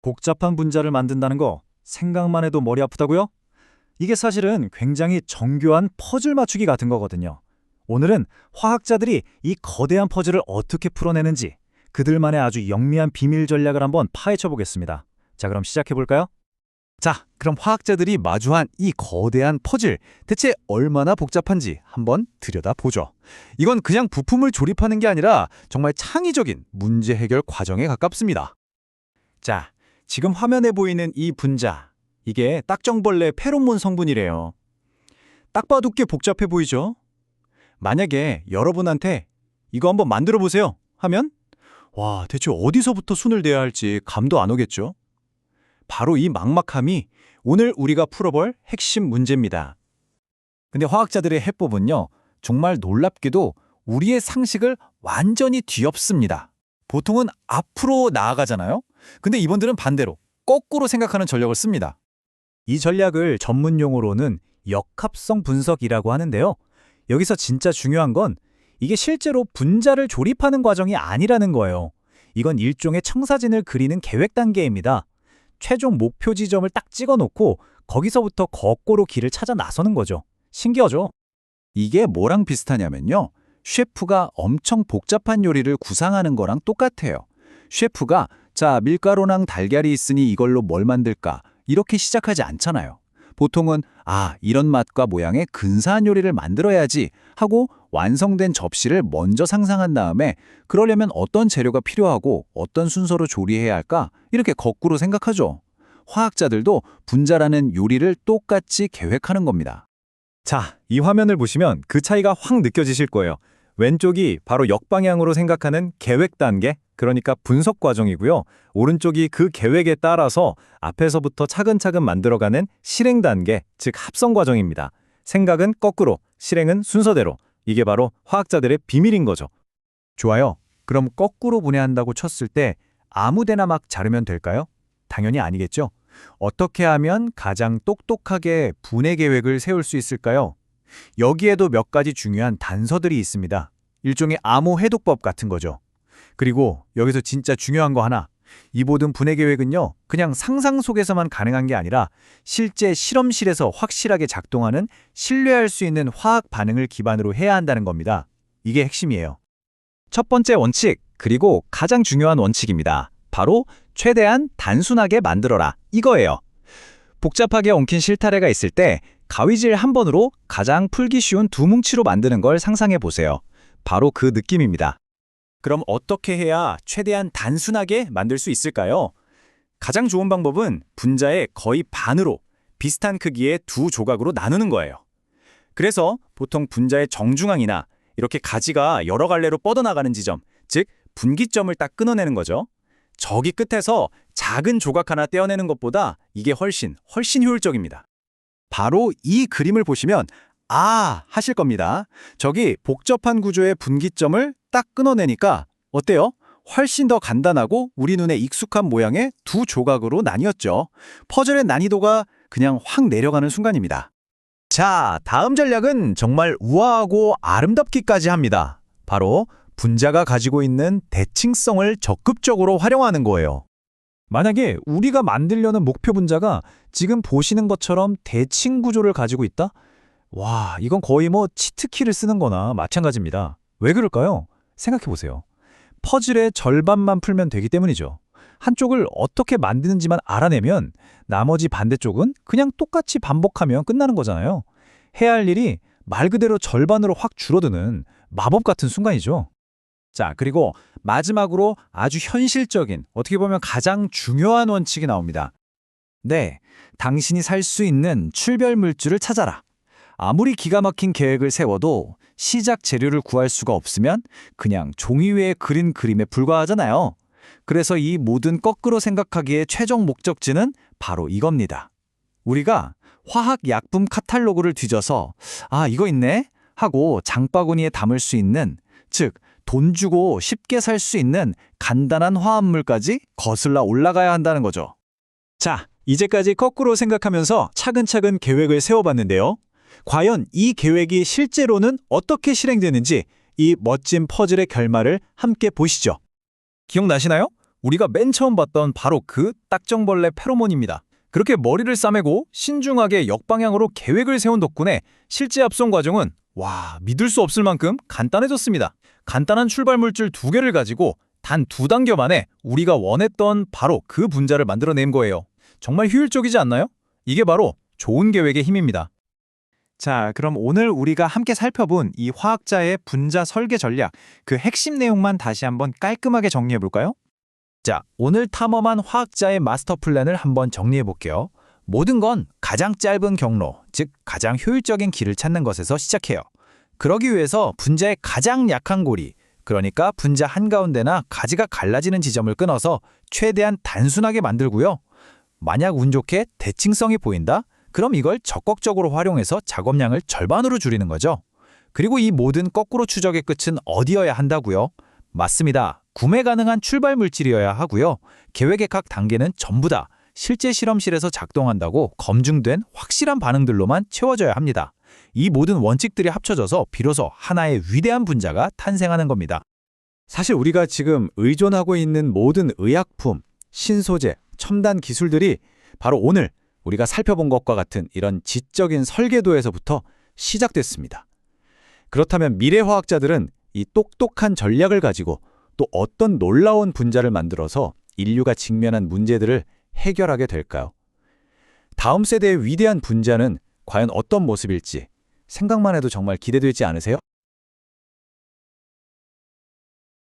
복잡한 분자를 만든다는 거 생각만 해도 머리 아프다고요? 이게 사실은 굉장히 정교한 퍼즐 맞추기 같은 거거든요. 오늘은 화학자들이 이 거대한 퍼즐을 어떻게 풀어내는지 그들만의 아주 영리한 비밀 전략을 한번 파헤쳐 보겠습니다. 자, 그럼 시작해 볼까요? 자, 그럼 화학자들이 마주한 이 거대한 퍼즐, 대체 얼마나 복잡한지 한번 들여다보죠. 이건 그냥 부품을 조립하는 게 아니라 정말 창의적인 문제 해결 과정에 가깝습니다. 자, 지금 화면에 보이는 이 분자, 이게 딱정벌레 페로몬 성분이래요. 딱 봐도 꽤 복잡해 보이죠? 만약에 여러분한테 이거 한번 만들어 보세요 하면 와, 대체 어디서부터 손을 대야 할지 감도 안 오겠죠? 바로 이 막막함이 오늘 우리가 풀어볼 핵심 문제입니다. 근데 화학자들의 해법은요, 정말 놀랍게도 우리의 상식을 완전히 뒤엎습니다. 보통은 앞으로 나아가잖아요? 근데 이분들은 반대로 거꾸로 생각하는 전략을 씁니다. 이 전략을 전문 용어로는 역합성 분석이라고 하는데요. 여기서 진짜 중요한 건 이게 실제로 분자를 조립하는 과정이 아니라는 거예요. 이건 일종의 청사진을 그리는 계획 단계입니다. 최종 목표 지점을 딱 찍어놓고 거기서부터 거꾸로 길을 찾아 나서는 거죠. 신기하죠? 이게 뭐랑 비슷하냐면요. 셰프가 엄청 복잡한 요리를 구상하는 거랑 똑같아요. 셰프가 자, 밀가루랑 달걀이 있으니 이걸로 뭘 만들까? 이렇게 시작하지 않잖아요. 보통은 이런 맛과 모양의 근사한 요리를 만들어야지 하고 완성된 접시를 먼저 상상한 다음에 그러려면 어떤 재료가 필요하고 어떤 순서로 조리해야 할까? 이렇게 거꾸로 생각하죠. 화학자들도 분자라는 요리를 똑같이 계획하는 겁니다. 자, 이 화면을 보시면 그 차이가 확 느껴지실 거예요. 왼쪽이 바로 역방향으로 생각하는 계획 단계, 그러니까 분석 과정이고요. 오른쪽이 그 계획에 따라서 앞에서부터 차근차근 만들어가는 실행 단계, 즉 합성 과정입니다. 생각은 거꾸로, 실행은 순서대로. 이게 바로 화학자들의 비밀인 거죠. 좋아요. 그럼 거꾸로 분해한다고 쳤을 때 아무 데나 막 자르면 될까요? 당연히 아니겠죠. 어떻게 하면 가장 똑똑하게 분해 계획을 세울 수 있을까요? 여기에도 몇 가지 중요한 단서들이 있습니다. 일종의 암호 해독법 같은 거죠. 그리고 여기서 진짜 중요한 거 하나. 이 모든 분해 계획은요, 그냥 상상 속에서만 가능한 게 아니라 실제 실험실에서 확실하게 작동하는 신뢰할 수 있는 화학 반응을 기반으로 해야 한다는 겁니다. 이게 핵심이에요. 첫 번째 원칙, 그리고 가장 중요한 원칙입니다. 바로 최대한 단순하게 만들어라, 이거예요. 복잡하게 엉킨 실타래가 있을 때 가위질 한 번으로 가장 풀기 쉬운 두 뭉치로 만드는 걸 상상해 보세요. 바로 그 느낌입니다. 그럼 어떻게 해야 최대한 단순하게 만들 수 있을까요? 가장 좋은 방법은 분자의 거의 반으로 비슷한 크기의 두 조각으로 나누는 거예요. 그래서 보통 분자의 정중앙이나 이렇게 가지가 여러 갈래로 뻗어나가는 지점, 즉 분기점을 딱 끊어내는 거죠. 저기 끝에서 작은 조각 하나 떼어내는 것보다 이게 훨씬 효율적입니다. 바로 이 그림을 보시면 하실 겁니다. 저기 복잡한 구조의 분기점을 딱 끊어내니까 어때요? 훨씬 더 간단하고 우리 눈에 익숙한 모양의 두 조각으로 나뉘었죠. 퍼즐의 난이도가 그냥 확 내려가는 순간입니다. 자, 다음 전략은 정말 우아하고 아름답기까지 합니다. 바로 분자가 가지고 있는 대칭성을 적극적으로 활용하는 거예요. 만약에 우리가 만들려는 목표 분자가 지금 보시는 것처럼 대칭 구조를 가지고 있다? 와, 이건 거의 치트키를 쓰는 거나 마찬가지입니다. 왜 그럴까요? 생각해 보세요. 퍼즐의 절반만 풀면 되기 때문이죠. 한쪽을 어떻게 만드는지만 알아내면 나머지 반대쪽은 그냥 똑같이 반복하면 끝나는 거잖아요. 해야 할 일이 말 그대로 절반으로 확 줄어드는 마법 같은 순간이죠. 자, 그리고 마지막으로 아주 현실적인, 어떻게 보면 가장 중요한 원칙이 나옵니다. 네, 당신이 살 수 있는 출별 물질을 찾아라. 아무리 기가 막힌 계획을 세워도 시작 재료를 구할 수가 없으면 그냥 종이 위에 그린 그림에 불과하잖아요. 그래서 이 모든 거꾸로 생각하기의 최종 목적지는 바로 이겁니다. 우리가 화학 약품 카탈로그를 뒤져서 이거 있네? 하고 장바구니에 담을 수 있는, 즉 돈 주고 쉽게 살 수 있는 간단한 화합물까지 거슬러 올라가야 한다는 거죠. 자, 이제까지 거꾸로 생각하면서 차근차근 계획을 세워봤는데요. 과연 이 계획이 실제로는 어떻게 실행되는지 이 멋진 퍼즐의 결말을 함께 보시죠. 기억나시나요? 우리가 맨 처음 봤던 바로 그 딱정벌레 페로몬입니다. 그렇게 머리를 싸매고 신중하게 역방향으로 계획을 세운 덕분에 실제 합성 과정은 믿을 수 없을 만큼 간단해졌습니다. 간단한 출발 물질 2개를 가지고 단 2단계 만에 우리가 원했던 바로 그 분자를 만들어낸 거예요. 정말 효율적이지 않나요? 이게 바로 좋은 계획의 힘입니다. 자, 그럼 오늘 우리가 함께 살펴본 이 화학자의 분자 설계 전략, 그 핵심 내용만 다시 한번 깔끔하게 정리해 볼까요? 자, 오늘 탐험한 화학자의 마스터 플랜을 한번 정리해 볼게요. 모든 건 가장 짧은 경로, 즉 가장 효율적인 길을 찾는 것에서 시작해요. 그러기 위해서 분자의 가장 약한 고리, 그러니까 분자 한가운데나 가지가 갈라지는 지점을 끊어서 최대한 단순하게 만들고요. 만약 운 좋게 대칭성이 보인다? 그럼 이걸 적극적으로 활용해서 작업량을 절반으로 줄이는 거죠. 그리고 이 모든 거꾸로 추적의 끝은 어디여야 한다고요? 맞습니다. 구매 가능한 출발 물질이어야 하고요. 계획의 각 단계는 전부 다 실제 실험실에서 작동한다고 검증된 확실한 반응들로만 채워져야 합니다. 이 모든 원칙들이 합쳐져서 비로소 하나의 위대한 분자가 탄생하는 겁니다. 사실 우리가 지금 의존하고 있는 모든 의약품, 신소재, 첨단 기술들이 바로 오늘 우리가 살펴본 것과 같은 이런 지적인 설계도에서부터 시작됐습니다. 그렇다면 미래 화학자들은 이 똑똑한 전략을 가지고 또 어떤 놀라운 분자를 만들어서 인류가 직면한 문제들을 해결하게 될까요? 다음 세대의 위대한 분자는 과연 어떤 모습일지 생각만 해도 정말 기대되지 않으세요?